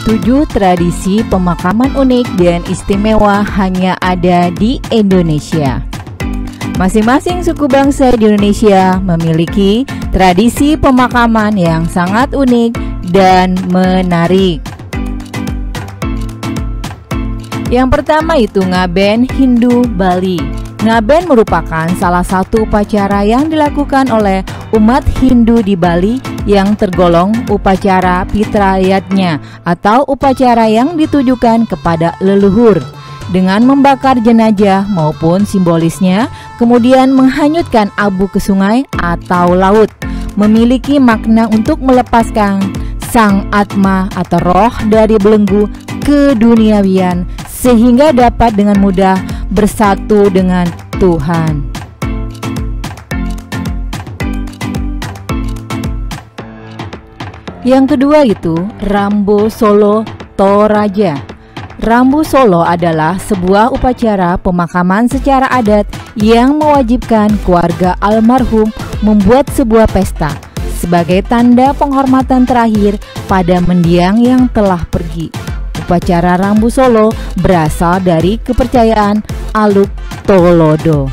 7 tradisi pemakaman unik dan istimewa hanya ada di Indonesia. Masing-masing suku bangsa di Indonesia memiliki tradisi pemakaman yang sangat unik dan menarik. Yang pertama itu Ngaben Hindu Bali. Ngaben merupakan salah satu upacara yang dilakukan oleh umat Hindu di Bali yang tergolong upacara Pitrayatnya atau upacara yang ditujukan kepada leluhur, dengan membakar jenazah maupun simbolisnya, kemudian menghanyutkan abu ke sungai atau laut, memiliki makna untuk melepaskan sang atma atau roh dari belenggu keduniawian sehingga dapat dengan mudah bersatu dengan Tuhan. Yang kedua itu Rambu Solo Toraja. Rambu Solo adalah sebuah upacara pemakaman secara adat yang mewajibkan keluarga almarhum membuat sebuah pesta sebagai tanda penghormatan terakhir pada mendiang yang telah pergi. Upacara Rambu Solo berasal dari kepercayaan Aluk Tolodo.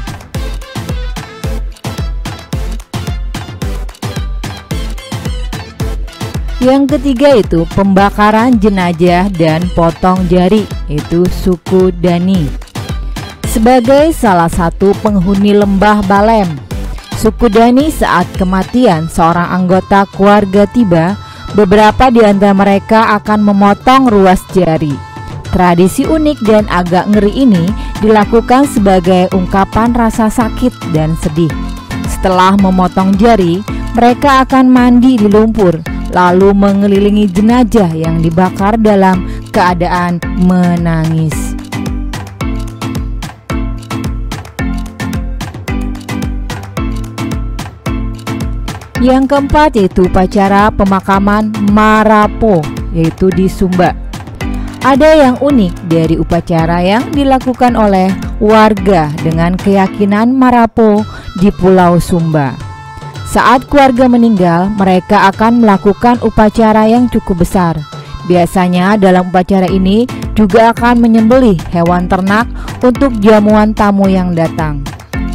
Yang ketiga itu pembakaran jenazah dan potong jari, itu suku Dani. Sebagai salah satu penghuni lembah Balem, suku Dani saat kematian seorang anggota keluarga tiba, beberapa di antara mereka akan memotong ruas jari. Tradisi unik dan agak ngeri ini dilakukan sebagai ungkapan rasa sakit dan sedih. Setelah memotong jari, mereka akan mandi di lumpur, lalu mengelilingi jenazah yang dibakar dalam keadaan menangis. Yang keempat yaitu upacara pemakaman Marapo, yaitu di Sumba. Ada yang unik dari upacara yang dilakukan oleh warga dengan keyakinan Marapo di Pulau Sumba. Saat keluarga meninggal, mereka akan melakukan upacara yang cukup besar. Biasanya dalam upacara ini juga akan menyembelih hewan ternak untuk jamuan tamu yang datang.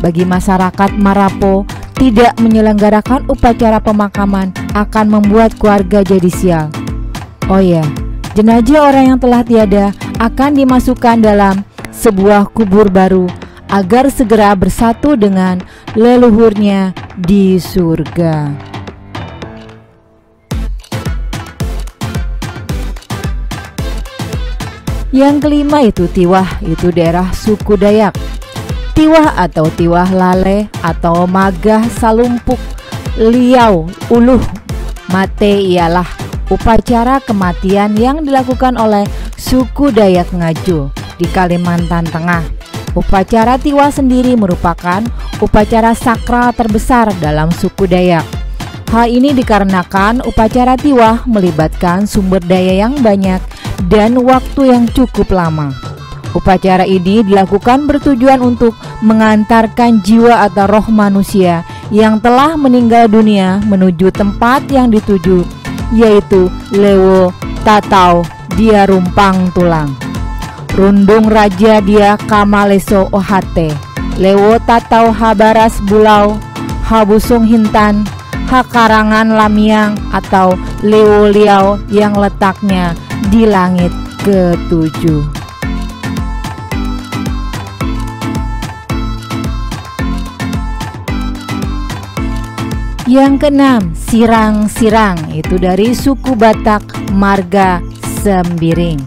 Bagi masyarakat Marapo, tidak menyelenggarakan upacara pemakaman akan membuat keluarga jadi sial. Oh ya, jenazah orang yang telah tiada akan dimasukkan dalam sebuah kubur baru agar segera bersatu dengan leluhurnya di surga. Yang kelima itu Tiwah, itu daerah suku Dayak. Tiwah atau Tiwah Lale atau Magah Salumpuk Liau Uluh Mate ialah upacara kematian yang dilakukan oleh suku Dayak Ngaju di Kalimantan Tengah. Upacara Tiwah sendiri merupakan upacara sakral terbesar dalam suku Dayak. Hal ini dikarenakan upacara Tiwah melibatkan sumber daya yang banyak dan waktu yang cukup lama. Upacara ini dilakukan bertujuan untuk mengantarkan jiwa atau roh manusia yang telah meninggal dunia menuju tempat yang dituju, yaitu Lewo Tatau Dia Rumpang Tulang, Rundung Raja Dia Kamaleso Ohate, Lewo Tatau Habaras Bulau, Habusung Hintan, Hakarangan Lamiang atau Lewo Liau yang letaknya di langit ketujuh. Yang keenam, Sirang-Sirang, itu dari suku Batak Marga Sembiring.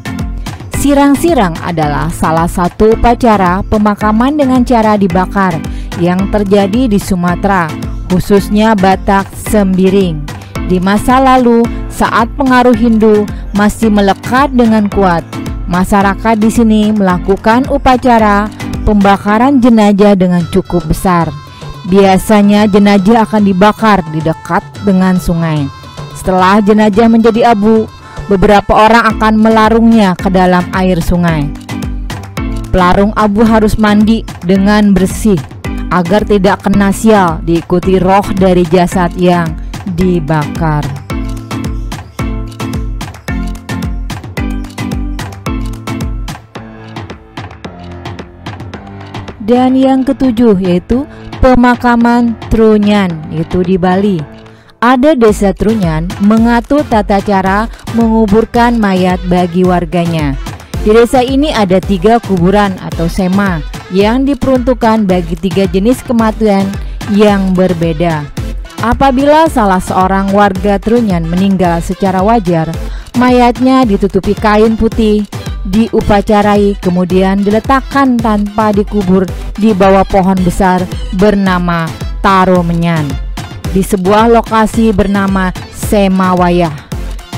Sirang-Sirang adalah salah satu upacara pemakaman dengan cara dibakar yang terjadi di Sumatera, khususnya Batak Sembiring. Di masa lalu, saat pengaruh Hindu masih melekat dengan kuat, masyarakat di sini melakukan upacara pembakaran jenazah dengan cukup besar. Biasanya jenazah akan dibakar di dekat dengan sungai. Setelah jenazah menjadi abu, beberapa orang akan melarungnya ke dalam air sungai. Pelarung abu harus mandi dengan bersih agar tidak kena sial diikuti roh dari jasad yang dibakar. Dan yang ketujuh yaitu pemakaman Trunyan, yaitu di Bali. Ada desa Trunyan mengatur tata cara menguburkan mayat bagi warganya. Di desa ini ada 3 kuburan atau sema yang diperuntukkan bagi 3 jenis kematian yang berbeda. Apabila salah seorang warga Trunyan meninggal secara wajar, mayatnya ditutupi kain putih, diupacarai, kemudian diletakkan tanpa dikubur di bawah pohon besar bernama Taromenyan di sebuah lokasi bernama Semawayah.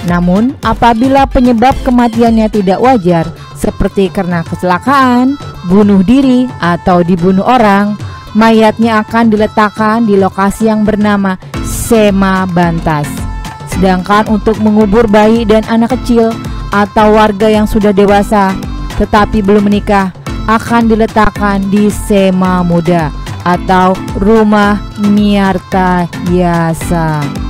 Namun apabila penyebab kematiannya tidak wajar seperti karena kecelakaan, bunuh diri, atau dibunuh orang, mayatnya akan diletakkan di lokasi yang bernama Sema Bantas. Sedangkan untuk mengubur bayi dan anak kecil atau warga yang sudah dewasa tetapi belum menikah akan diletakkan di Sema Muda atau Rumah Miarta Yasa.